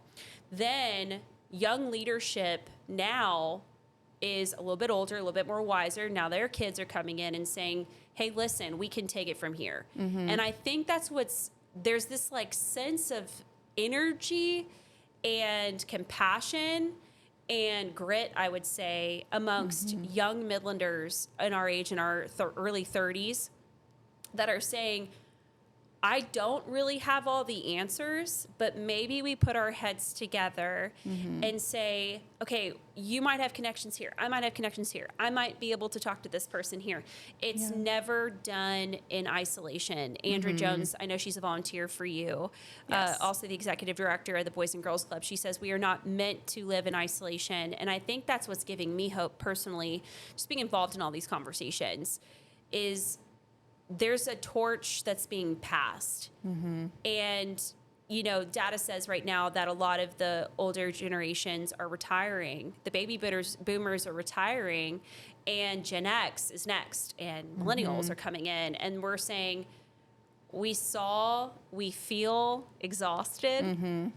Then young leadership now is a little bit older, a little bit more wiser. Now their kids are coming in and saying, hey, listen, we can take it from here. And I think that's there's this like sense of energy and compassion and grit, I would say, amongst young Midlanders in our age, in our early 30s, that are saying, I don't really have all the answers, but maybe we put our heads together and say, okay, you might have connections here. I might have connections here. I might be able to talk to this person here. It's never done in isolation. Andrea Jones, I know she's a volunteer for you, also the executive director of the Boys and Girls Club. She says we are not meant to live in isolation. And I think that's what's giving me hope personally, just being involved in all these conversations, is there's a torch that's being passed. And, data says right now that a lot of the older generations are retiring. The baby boomers are retiring, and Gen X is next, and millennials are coming in. And we're saying, we feel exhausted,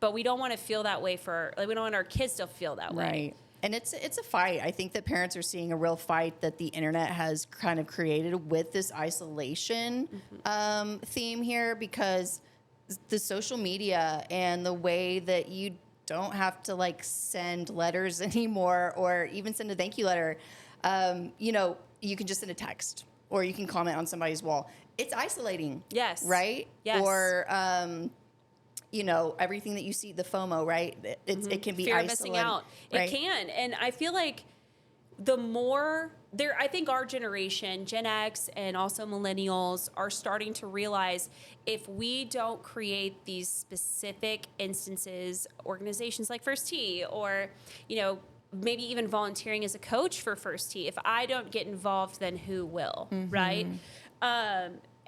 but we don't want to feel that way we don't want our kids to feel that way. Right. And it's a fight. I think that parents are seeing a real fight that the internet has kind of created with this isolation theme here, because the social media and the way that you don't have to like send letters anymore or even send a thank you letter. You can just send a text or you can comment on somebody's wall. It's isolating. Yes. Right? Yes. Or everything that you see, the FOMO, right? It can be fear of isolating. missing out. Right? It can. And I feel like I think our generation, Gen X and also millennials, are starting to realize if we don't create these specific instances, organizations like First Tee, or, maybe even volunteering as a coach for First Tee, if I don't get involved, then who will, right?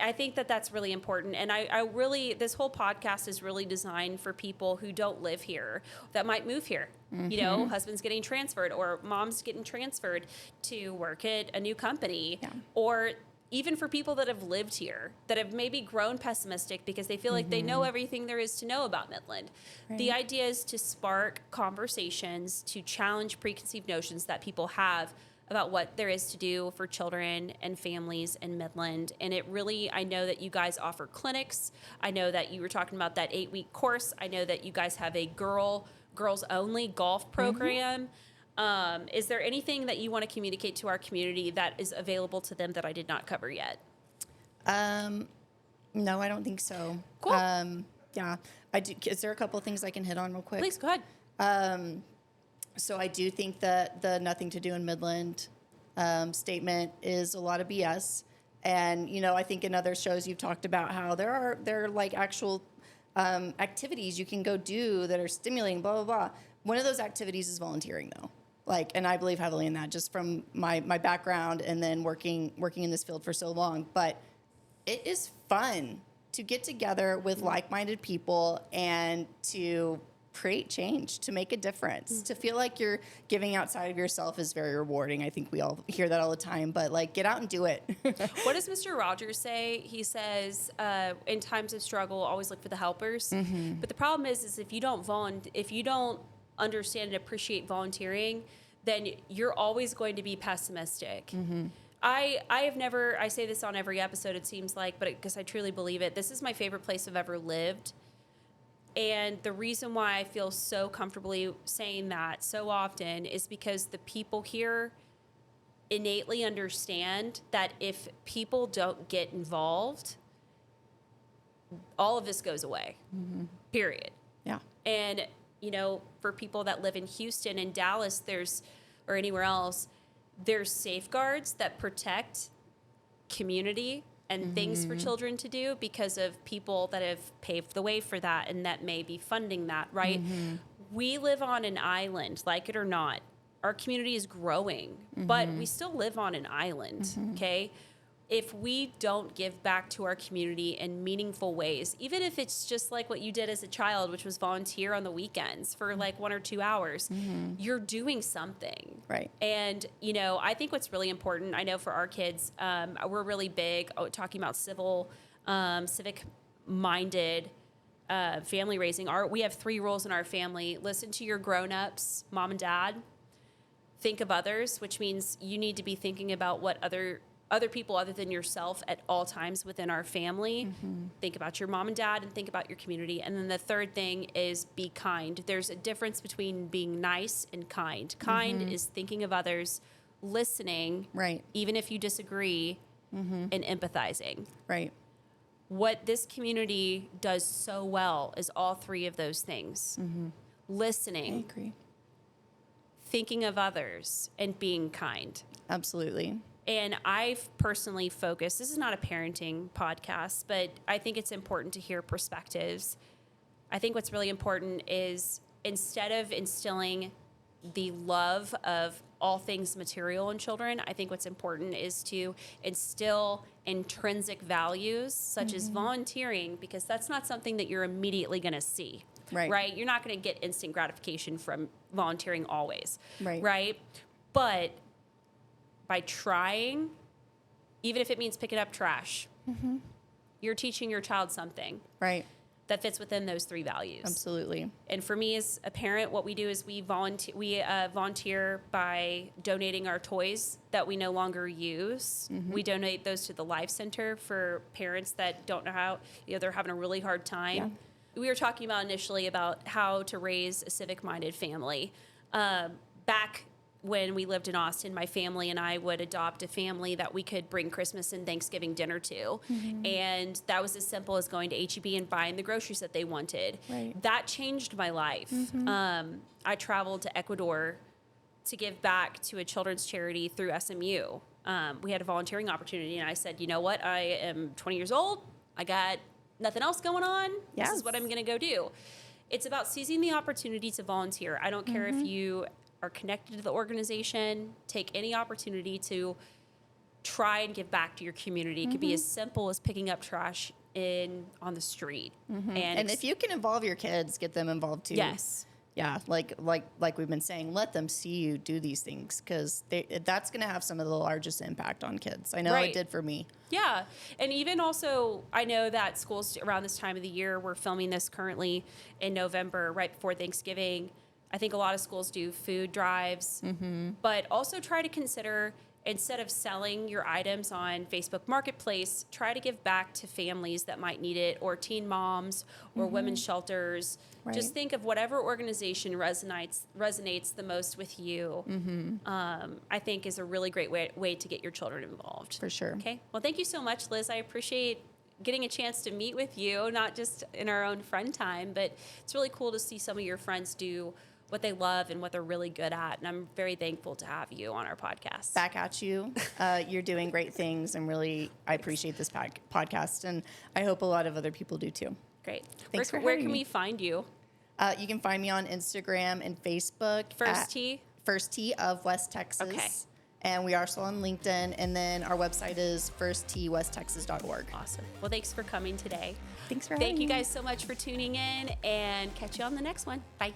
I think that that's really important. And I really, this whole podcast is really designed for people who don't live here, that might move here. Husband's getting transferred or mom's getting transferred to work at a new company. Yeah. Or even for people that have lived here, that have maybe grown pessimistic because they feel like they know everything there is to know about Midland. Right. The idea is to spark conversations, to challenge preconceived notions that people have about what there is to do for children and families in Midland. And I know that you guys offer clinics. I know that you were talking about that 8-week course. I know that you guys have a girls only golf program. Is there anything that you want to communicate to our community that is available to them that I did not cover yet? No, I don't think so. Cool. Yeah, I do. Is there a couple of things I can hit on real quick? Please, go ahead. So I do think that the nothing to do in Midland statement is a lot of BS. And, I think in other shows you've talked about how there are like actual activities you can go do that are stimulating, blah, blah, blah. One of those activities is volunteering, though. And I believe heavily in that just from my background and then working in this field for so long. But it is fun to get together with like-minded people and to create change, to make a difference, to feel like you're giving outside of yourself is very rewarding. I think we all hear that all the time, but get out and do it. What does Mr. Rogers say? He says, in times of struggle, always look for the helpers. But the problem is if you don't understand and appreciate volunteering, then you're always going to be pessimistic. I say this on every episode, it seems like, but because I truly believe it, this is my favorite place I've ever lived. And the reason why I feel so comfortably saying that so often is because the people here innately understand that if people don't get involved, all of this goes away, period. Yeah. And for people that live in Houston and Dallas, or anywhere else, there's safeguards that protect community and things for children to do because of people that have paved the way for that and that may be funding that, right? We live on an island, like it or not. Our community is growing, but we still live on an island, okay? If we don't give back to our community in meaningful ways, even if it's just like what you did as a child, which was volunteer on the weekends for like 1 or 2 hours, you're doing something. Right. And, I think what's really important, I know for our kids, we're really big talking about civic-minded family raising. We have 3 rules in our family. Listen to your grown-ups, mom and dad. Think of others, which means you need to be thinking about what other people other than yourself at all times within our family. Think about your mom and dad and think about your community. And then the third thing is be kind. There's a difference between being nice and kind. Kind is thinking of others, listening, right, even if you disagree, and empathizing. Right. What this community does so well is all 3 of those things. Listening, I agree. thinking of others, and being kind. Absolutely. And I've personally focused, this is not a parenting podcast, but I think it's important to hear perspectives. I think what's really important is instead of instilling the love of all things material in children, I think what's important is to instill intrinsic values such as volunteering, because that's not something that you're immediately going to see. Right? You're not going to get instant gratification from volunteering always. Right? But by trying, even if it means picking up trash, you're teaching your child something. Right. That fits within those 3 values. Absolutely. And for me as a parent, what we do is we volunteer by donating our toys that we no longer use. We donate those to the Life Center for parents that don't know how, they're having a really hard time. Yeah. We were talking about initially about how to raise a civic-minded family. Back when we lived in Austin, my family and I would adopt a family that we could bring Christmas and Thanksgiving dinner to. And that was as simple as going to H-E-B and buying the groceries that they wanted. Right. That changed my life. I traveled to Ecuador to give back to a children's charity through SMU. We had a volunteering opportunity, and I said, you know what? I am 20 years old. I got nothing else going on. This is what I'm going to go do. It's about seizing the opportunity to volunteer. I don't care if you are connected to the organization, take any opportunity to try and give back to your community. It could be as simple as picking up trash on the street. And if you can involve your kids, get them involved too. Yes. Yeah, like we've been saying, let them see you do these things, because that's going to have some of the largest impact on kids. I know it did for me. Yeah, and even also, I know that schools around this time of the year, we're filming this currently in November, right before Thanksgiving. I think a lot of schools do food drives, but also try to consider, instead of selling your items on Facebook Marketplace, try to give back to families that might need it, or teen moms, or women's shelters. Right. Just think of whatever organization resonates the most with you. I think is a really great way to get your children involved. For sure. Okay. Well, thank you so much, Liz. I appreciate getting a chance to meet with you, not just in our own friend time, but it's really cool to see some of your friends do what they love and what they're really good at. And I'm very thankful to have you on our podcast. Back at you. You're doing great things, and really, I appreciate this podcast, and I hope a lot of other people do too. Great. Thanks Where can we find you? You can find me on Instagram and Facebook. First T of West Texas. Okay. And we are still on LinkedIn. And then our website is firsttwesttexas.org. Awesome. Well, thanks for coming today. Thanks for having me. Thank you guys so much for tuning in, and catch you on the next one. Bye.